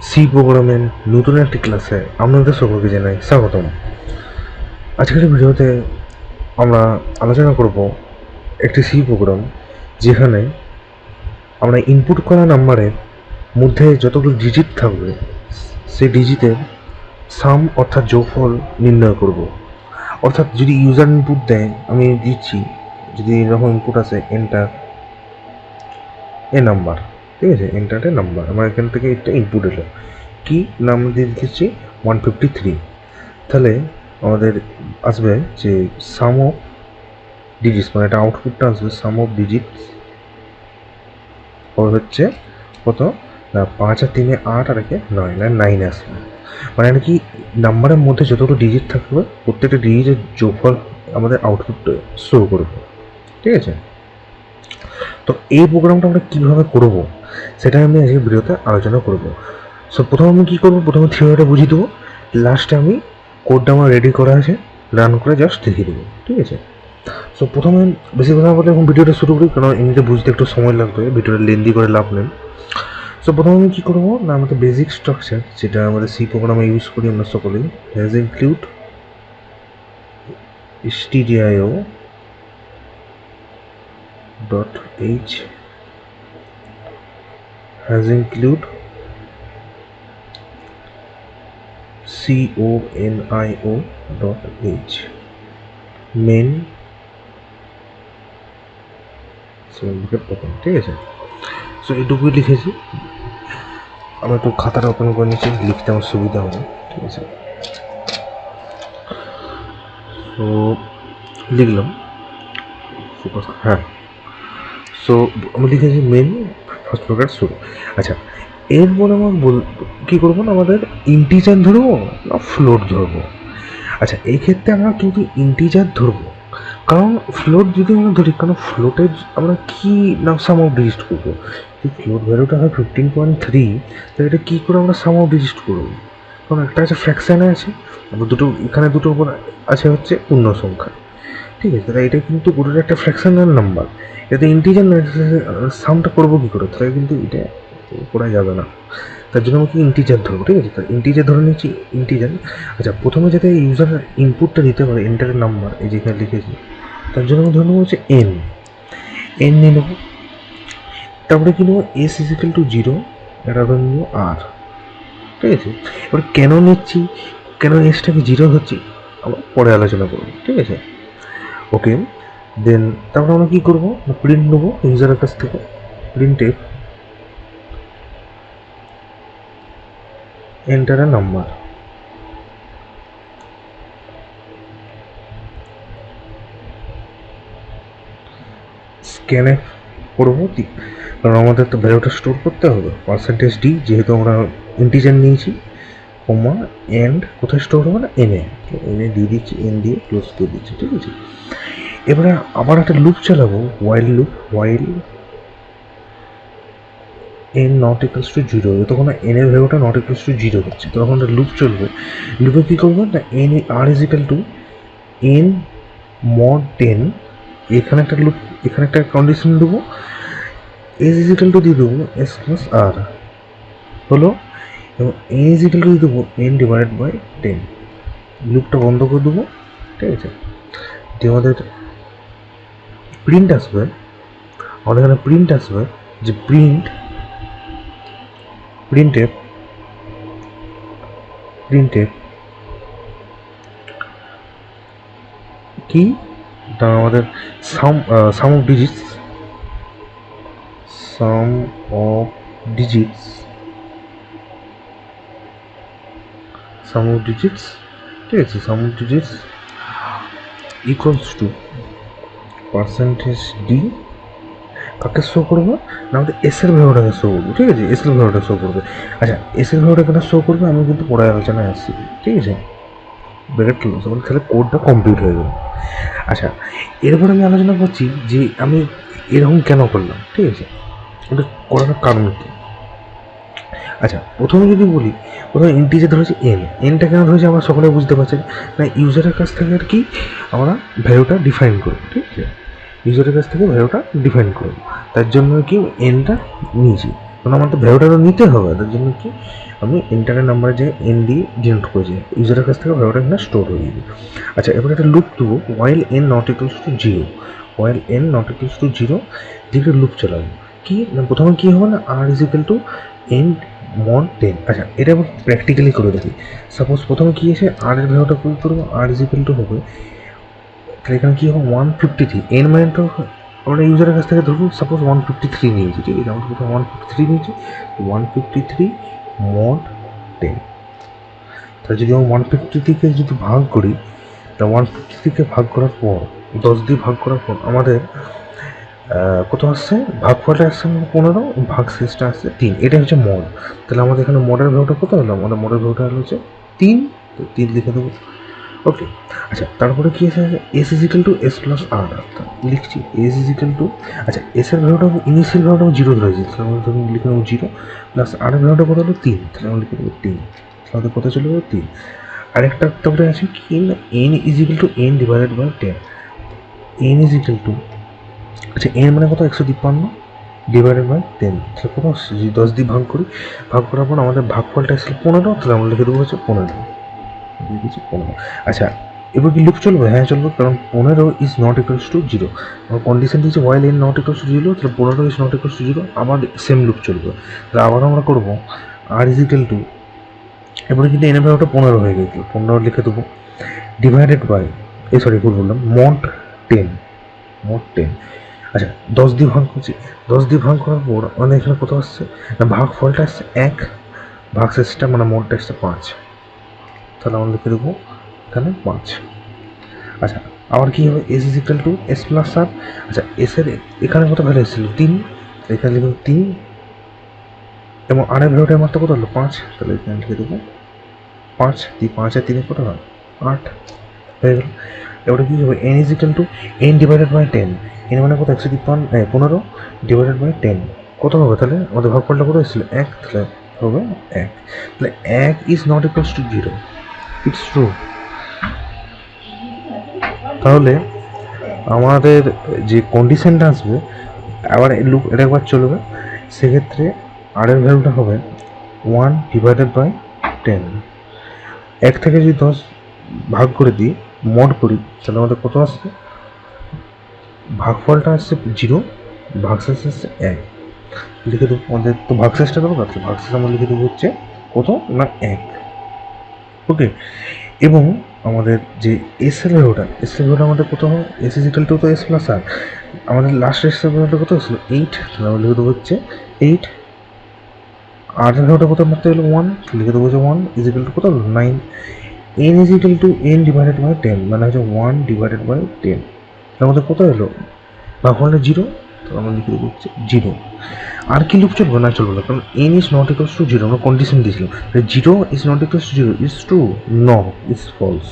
C প্রোগ্রামের নতুন একটি ক্লাসে আপনাদের সকলকে জানাই স্বাগতম। আজকের ভিডিওতে আমরা আলোচনা করব একটি সি প্রোগ্রাম, যেখানে আমরা ইনপুট করা নাম্বারের মধ্যে যতগুলো ডিজিট থাকবে সেই ডিজিটের সাম অর্থাৎ যোগফল নির্ণয় করব। অর্থাৎ যদি ইউজার ইনপুট দেয়, আমি দিচ্ছি, যদি এরকম ইনপুট আসে এন্টার এ নাম্বার, ঠিক আছে, এন্টার এ নাম্বার, আমার এখান থেকে একটা ইনপুট এলো, কি নাম দিয়ে দিচ্ছি 153, তাহলে আমাদের আসবে যে সাম অফ ডিজিটস, মানে এটা আউটপুটটা আসবে সাম অফ ডিজিটস হচ্ছে কত না 5 আর 3 8 আর 1 9, না 9 আসবে। মানে আর কি নাম্বারের মধ্যে যতগুলো ডিজিট থাকবে প্রত্যেকটা ডিজিটের যোগফল আমাদের আউটপুট শো করবে, ঠিক আছে। তো এই প্রোগ্রামটা আমরা কীভাবে করবো সেটা আমি আজকে ভিডিওতে আলোচনা করব। সো প্রথমে আমি কী করবো, প্রথমে থিওরিটা বুঝিয়ে দেবো, লাস্টে আমি কোডটা আমার রেডি করা আছে, রান করে জাস্ট দেখিয়ে দেবো, ঠিক আছে। সো প্রথমে বেশি কথা বলে এখন ভিডিওটা শুরু করি, কারণ এমনিতে বুঝতে একটু সময় লাগবে, ভিডিওটা লেন্দি করে লাভ নেই। সো প্রথমে আমি কী করবো না, আমাদের বেসিক স্ট্রাকচার যেটা আমাদের সি প্রোগ্রামে ইউজ করি আমরা সকলেই, has include stdio dot h has include conio dot h main ঠিক আছে। সো এটুকুই লিখেছি, আমি একটু খাতাটা ওপেন করে নিচ্ছি, লিখতে আমার সুবিধা হবে, ঠিক আছে। তো লিখলাম, হ্যাঁ। সো আমি লিখেছি মেন ফার্স্ট প্রকার শুরু। আচ্ছা, এরপরে আমার কী করবো না, আমাদের ইন্টিজার ধরবো না ফ্লোট ধরবো। আচ্ছা, এই ক্ষেত্রে আমরা কিন্তু ইন্টিজার ধরবো, কারণ ফ্লোট যদি আমরা ধরি, কারণ ফ্লোটের আমরা কী না সাম অফ ডিজিট করবো। যদি ফ্লোট ভ্যালুটা হয় 15.3, তাহলে এটা কী করে আমরা সাম অফ ডিজিট করবো, কারণ একটা আছে ফ্র্যাকশানে আছে, আবার দুটো এখানে দুটো উপর আছে হচ্ছে পূর্ণ সংখ্যা, ঠিক আছে। তাহলে এটা কিন্তু পুরোটা একটা ফ্র্যাকশনাল নাম্বার, এতে ইন্টিজার না, সামটা করবো কী করে, তাহলে কিন্তু এটা করা যাবে না। তার জন্য আমাকে ইন্টিজার ধরবো, ঠিক আছে। তার ইন্টিজার ধরে নিচ্ছি, ইন্টিজার। আচ্ছা, প্রথমে যাতে ইউজার ইনপুটটা দিতে পারে এন্টারের নাম্বার, এই যেখানে লিখেছি, তার জন্য আমি ধরে নেবো হচ্ছে এন নিয়ে নেবো। তারপরে কি নেবো এস ইজিক্যাল টু 0, এটা ধরে নেবো আর, ঠিক আছে। এবার কেন নিচ্ছি, কেন এসটাকে 0 হচ্ছে আবার পরে আলোচনা করবো, ঠিক আছে। ওকে, দেন তারপরে আমরা কী করবো, প্রিন্ট নেবো ইউজারের কাছ থেকে, প্রিন্টে এন্টার এ নাম্বার, স্ক্যানে করবো, কারণ আমাদের তো ভ্যালুটা স্টোর করতে হবে, %d যেহেতু আমরা ইন্টিজার নিয়েছি, কমা এন্ড কোথায় স্টোর হবে না এনে দিয়ে দিচ্ছি, এন দিয়ে ক্লোজ করে দিচ্ছি, ঠিক আছে। এবারে আবার একটা লুপ চালাবো, ওয়াইল loop, while n not equals to 0, যতক্ষণ না এন এর ভ্যালুটা নট ইকুয়ালস টু 0 হচ্ছে তখন একটা লুপ চলবে। লুপে কী করবো না, N R is equal to N mod 10, এখানে একটা লুপ, এখানে একটা কন্ডিশন দেবো, এস ইজ ইকাল টু দিয়ে দেবো এস প্লাস আর হলো, এবং এন ইজ ইকাল টু দিয়ে দেবো এন ডিভাইডেড বাই 10, লুপটা বন্ধ করে দেবো, ঠিক আছে। দিয়ে আমাদের প্রিন্ট আসবে, আমাদের এখানে প্রিন্ট আসবে যে প্রিন্টে কি তা আমাদের সাম অফ ডিজিটস, ঠিক আছে, sum of digits equals to %d, কাকে শো করবো না, আমাদের এস এর ভ্যালুটাকে শো করবো, ঠিক আছে, এস এর ভ্যালুটা শো করবে। আচ্ছা, এস এর ভ্যালুটা কেন শো করবে আমি কিন্তু পরে আলোচনায় আসছি, ঠিক আছে। ব্র্যাকেট ক্লোজ, তাহলে কোডটা কমপ্লিট হয়ে গেল। আচ্ছা, এরপর আমি আলোচনা করছি যে আমি এরকম কেন করলাম, ঠিক আছে, এটা করার কারণ কি। আচ্ছা, প্রথমে যদি বলি, প্রথমে ইন্টিজার ধরেছি এনটা কেন ধরেছি আমরা সকলে বুঝতে পারছি না, ইউজারের কাছ থেকে আর কি আমরা ভ্যালুটা ডিফাইন করব, ঠিক আছে, ইউজারের কাছ থেকে ভ্যালুটা ডিফাইন করব, তার জন্য কি এনটা নিয়েছি। কারণ আমার তো ভ্যালুটা নিতে হবে, তার জন্য কি আমি এন্টারের নাম্বারে যে এন দিয়ে ডিনোট করেছি, ইউজারের কাছ থেকে ভ্যালুটা এখানে স্টোর হয়ে যাবে। আচ্ছা, এবার একটা লুপ দেবো, while n not equals to zero, while n not equals to zero দিকে লুপ চালাবো। কি না, প্রথমে কী হবে না, r is equal to N mod 10। আচ্ছা, এটা আবার প্র্যাকটিক্যালি করে দেখি। সাপোজ প্রথমে কী আছে, আর এর ভ্যালুটা কী করবো, আর ইজ ইকুয়াল টু হবে, তাহলে এখানে কী হবে 153, এন মানে তো আমরা ইউজারের কাছ থেকে ধরুন সাপোজ 153 নিয়েছি, ঠিক আছে, আমরা প্রথমে 153 নিয়েছি, 153 মড 10। তাহলে যদি আমরা 153কে যদি ভাগ করি, তা 153কে ভাগ করার পর 10 দিয়ে ভাগ করার পর আমাদের কত আসছে, ভাগফলটা আসছে 15, ভাগ শেষটা আসছে 3, এটা হচ্ছে মড। তাহলে আমাদের এখানে মডের ভ্যালুটা কত হলো, আমাদের মডের ভ্যালুটা হচ্ছে 3, তো 3 লিখে দেবো। ওকে, আচ্ছা, তারপরে কি আছে, s is equal to S plus r, লিখছি এস ইজ ইকাল টু, আচ্ছা এসের ভ্যালুটা ইনিশিয়াল ভ্যালুটা জিরো ধরেছি, তাহলে আমরা ধরুন লিখে নেবো 0 প্লাস আর এর ভ্যালুটা কত হলো 3, তাহলে আমরা লিখে দেবো 3, তাহলে কত চলে যাবে 3। আরেকটা তারপরে আছে কি না, N is equal to N divided by 10, N is equal to, আচ্ছা এন মানে কত 153 ডিভাইডেড বাই 10, তাহলে কত আসছে, যদি 10 দিয়ে ভাগ করি, ভাগ করার পর আমাদের ভাগফলটা আসছে 15, তাহলে আমরা লিখে দেবো হচ্ছে 15, লিখেছি 15। আচ্ছা, এবার কি লুপ চলবে, হ্যাঁ চলবে, কারণ 15 ইজ নট ইকুয়ালস টু 0, আমার কন্ডিশন দিয়েছে ওয়াইল এন নট ইকুয়ালস টু 0, তাহলে 15 ইজ নট ইকুয়ালস টু 0, আবার সেম লুপ চলবে। তাহলে আবার আমরা করবো আর ইজ ইকুয়াল টু, এবারে কিন্তু এন এর ভ্যালুটা 15 হয়ে গেছিল, 15 লিখে দেবো ডিভাইডেড বাই, সরি ভুল বললাম, মড 10, মড 10। আচ্ছা, 10 দিয়ে ভাগ করছি, 10 দিয়ে ভাগ করার পর আমাদের এখানে কত আসছে না, ভাগ ফলটা আসছে 1, ভাগ শেষটা মানে মোডটা আসছে 5, তাহলে আমরা লিখে দেবো এখানে 5। আচ্ছা, আবার কী হবে, s is equal to S plus r, আচ্ছা এসের এখানে কত ভ্যালু এসেছিলো 3, এখানে লিখব 3, এবং আরের ভ্যালুটা মাত্র কত হলো 5, তাহলে এখানে লিখে দেবো 5, 5 আর 3 কত হয় 8 হয়ে গেল। এবারে কী হবে, N is equal to N divided by 10, N মানে কত 153, 15 ডিভাইডেড বাই 10 কত হবে, তাহলে আমাদের ভাগফলটা কত এসেছিলো 1, তাহলে হবে 1, তাহলে 1 is not equals to 0, it's true. তাহলে আমাদের যে কন্ডিশনটা আসবে, আবার লুপ এটা একবার চলবে, সেক্ষেত্রে আর এর ভ্যালুটা হবে 1 ডিভাইডেড বাই 10, 1 থেকে যদি 10 ভাগ করে দিই, মড করি, তাহলে আমাদের কত আসছে, ভাগফলটা আসছে 0, ভাগশেষ আসছে 1, লিখে দেবো, আমাদের তো ভাগশেষটা দরকার, তো ভাগশেষ আমরা লিখে দেবো হচ্ছে কত না 1। ওকে, এবং আমাদের যে এস এর ভ্যালুটা আমাদের কত হবে, এস ইজ ইকাল টু তো এস প্লাস আর, আমাদের লাস্ট এস এর ভ্যালুটা কত ছিল 8, তাহলে আমরা লিখে দেবো হচ্ছে 8, আর এর ভ্যালুটা কত মাত্র হলো 1, লিখে দেবো হচ্ছে 1 ইজ ইকাল টু কত হলো 9, N is equal to N divided by 10, মানে হচ্ছে 1 ডিভাইডেড বাই 10, আমাদের কত হলো ভাগফলটা 0, তো আমরা লিখে দেবো হচ্ছে 0। আর কি লুপ চলবে না, চলবে না, কারণ N is not equals to 0 আমরা কন্ডিশন দিয়েছিলাম, 0 is not equals to 0 is true, no is false.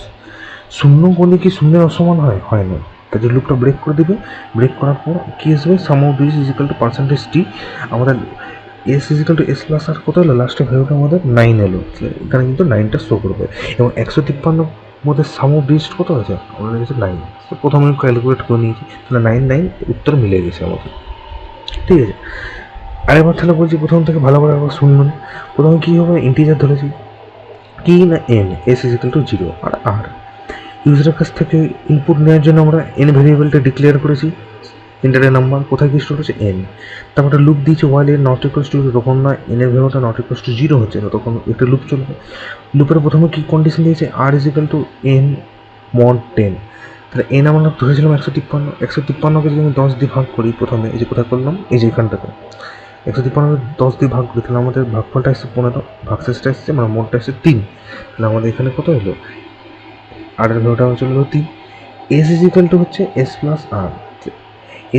শূন্য করলে কি শূন্যের অসমান হয়, হয় না, তাদের লুপটা ব্রেক করে দেবে, ব্রেক করার পর কী আসবে, sum of this is equal to percentage টি, আমাদের s is equal to S plus r কত হলো, লাস্টে ভ্যালুটা আমাদের 9 এলো, এখানে কিন্তু 9টা শো করবে, এবং 153 মধ্যে সাম অফ ডিজিট কত হয়েছে, আমাদের কাছে 9, তো প্রথমে ক্যালকুলেট করে নিয়েছি, তাহলে 9 উত্তর মিলে গেছে আমাদের, ঠিক আছে। আরেকবার তাহলে বলছি প্রথম থেকে ভালো করে আবার শুনবেন। প্রথমে কী হবে, ইন্টিজার ধরেছি কি না N, S is equal two 0, আর আর ইউজারের কাছ থেকে ইনপুট নেওয়ার জন্য আমরা এন ভেরিয়েবলটা ডিক্লেয়ার করেছি, ইন্টারের নাম্বার কোথায় কি স্টোর হচ্ছে এন, তারপর লুপ দিয়েছে ওয়াইল এর নট ইকুয়ালস টু, তখন না এনের ভ্যালুটা নট ইকুয়ালস টু 0 হচ্ছে না, তখন একটা লুপ চলবে। লুপের প্রথমে কি কন্ডিশন দিয়েছে, r is equal to N mod 10, তাহলে এন আমরা ধরেছিলাম 153কে যদি আমি 10 দিয়ে ভাগ করি, প্রথমে এই যে কোথায় করলাম, এই যে এখানটাতে 153 10 দিয়ে ভাগ করি, তাহলে আমাদের ভাগফলটা আসছে 15, ভাগশেষটা আসছে মানে মোটটা আসছে 3, তাহলে আমাদের এখানে কত হলো, আর এর ভ্যালুটা চলে গেলো 3। এস ইজ ইকাল টু হচ্ছে S plus R,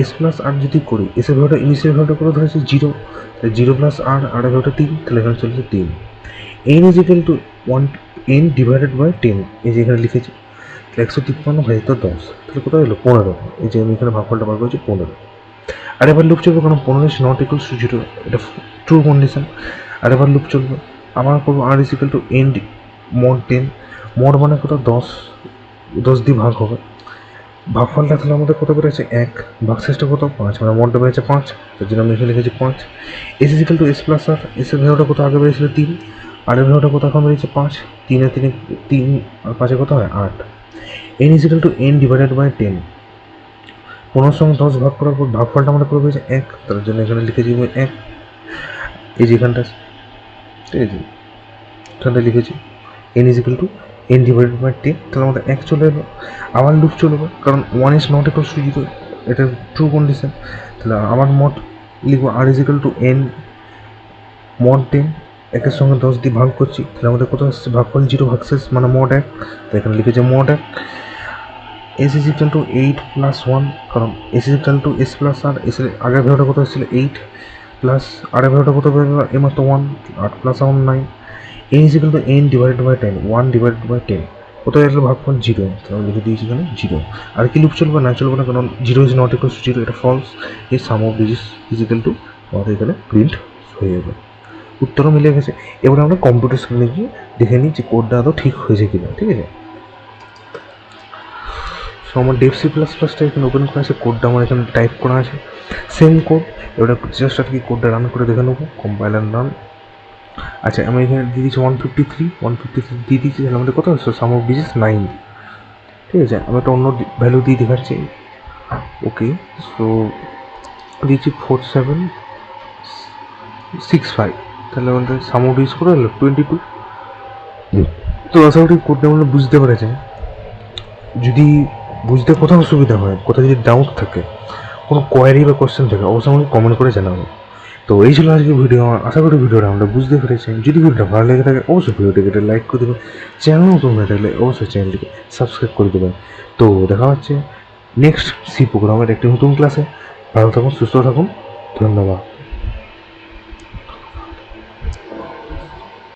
S plus আর যদি করি, এস এর ভ্যালুটা ইনিশিয়াল ভ্যালুটা করে ধরেছে 0, তাহলে 0 প্লাস আর, আর এর ভ্যালুটা 3, তাহলে এখানে চলেছে 3। N is equal to 1 N divided by 10, এই যে এখানে লিখেছি, তাহলে 153 ভাই তো 10, তাহলে কোথায় হলো 15, এই যে আমি এখানে ভাগফলটা বার করেছি 15। আর এবার লুপ চলবে, কারণ 15 ইজ নট ইকুয়ালস টু 0, এটা ট্রু কন্ডিশন। আর এবার লুপ চলবে, আবার করবো r is equal to n mod 10, mod মানে কত 10 দিয়ে ভাগ হবে, ভাগফলটা তাহলে আমাদের কত বেড়েছে 1, ভাগশেষটা কত 5, মানে মোটটা বেড়েছে 5, তার জন্য আমি এখানে লিখেছি 5। S is equal to S plus r, এসের ভ্যালুটা কত আগে বেড়েছিল 3, আর এর ভ্যালুটা কত এখন বেরিয়েছে 5, 3 আর 3 আর 5 কত হয় 8। N is equal to N divided by 10, 15 সঙ্গে 10 ভাগ করার পর ভাগফলটা আমাদের কত পেয়েছে 1, তার জন্য এখানে লিখেছি 1। এই যে এখানটা, ঠিক আছে, এখানটা লিখেছি N is equal to N divided by 10, তাহলে আমাদের 1 চলে এলো। আবার লুপ চলবে, কারণ 1 ইজ নট ইকুয়াল টু 0, এটা ট্রু কন্ডিশন। তাহলে আমার মোট লিখবো r is equal to N mod 10, 1-এর সঙ্গে 10 দিয়ে ভাগ করছি, তাহলে আমাদের কত আসছে ভাগফল 0 ভাগশেষ মানে মড 1, তো এখানে লিখেছে mod 1। S is equal to 8 plus 1, কারণ S is equal to S plus R, S এর আগের ভ্যালুটা কত এসেছিল 8, প্লাস আরের ভ্যালুটা কত বের এই মাত্র 1, 8 plus 1 9। N is equal to N divided by 10, 1 divided by 10, কত আসলে ভাগফল 0, তাহলে লিখে দিয়েছি এখানে 0। আর কি লুপ চলবে না চলবে না, কারণ 0 ইজ নট ইকুয়াল টু 0, এটা ফলস। এই sum of digits is equal to আমাদের এখানে প্রিন্ট হয়ে যাবে। উত্তরও মিলে গেছে। এবার আমরা কম্পিউটার স্ক্রিনে গিয়ে দেখে নিই যে কোডটা আদৌ ঠিক হয়েছে কিনা, ঠিক আছে। সো আমার ডেভ সি প্লাস প্লাসটা এখানে ওপেন করা আছে, কোডটা আমার এখানে টাইপ করা আছে, সেম কোড। এবার জাস্ট আর কি কোডটা রান করে দেখে নেবো, কম্পাইলার রান। আচ্ছা আমি এখানে দিয়ে দিচ্ছি 153 দিয়ে দিচ্ছি, তাহলে আমাদের কত হচ্ছে সাম অফ ডিজিস 9, ঠিক আছে। আমি একটা অন্য ভ্যালু দিয়ে দেখাচ্ছি, ওকে। সো দিচ্ছি 4765, তাহলে আমাদের সাম অফ ডিজিস করে হলো 22। তো আশা করি কোডটা আমরা বুঝতে পেরেছেন। যদি বুঝতে কোথাও অসুবিধা হয়, কোথাও যদি ডাউট থাকে, কোনো কোয়ারি বা কোয়েশ্চেন থাকে, অবশ্যই আমাকে কমেন্ট করে জানাবো। তো এই ছিল আজকে ভিডিও। আশা করি ভিডিওটা আমরা বুঝতে পেরেছেন। যদি ভিডিওটা ভালো লেগে থাকে অবশ্যই ভিডিওটিকে একটা লাইক করে দেবেন, চ্যানেল নতুন হয়ে থাকলে অবশ্যই চ্যানেলটিকে সাবস্ক্রাইব করে দেবেন। তো দেখা হচ্ছে নেক্সট সি প্রোগ্রামের একটি নতুন ক্লাসে। ভালো থাকুন, সুস্থ থাকুন, ধন্যবাদ।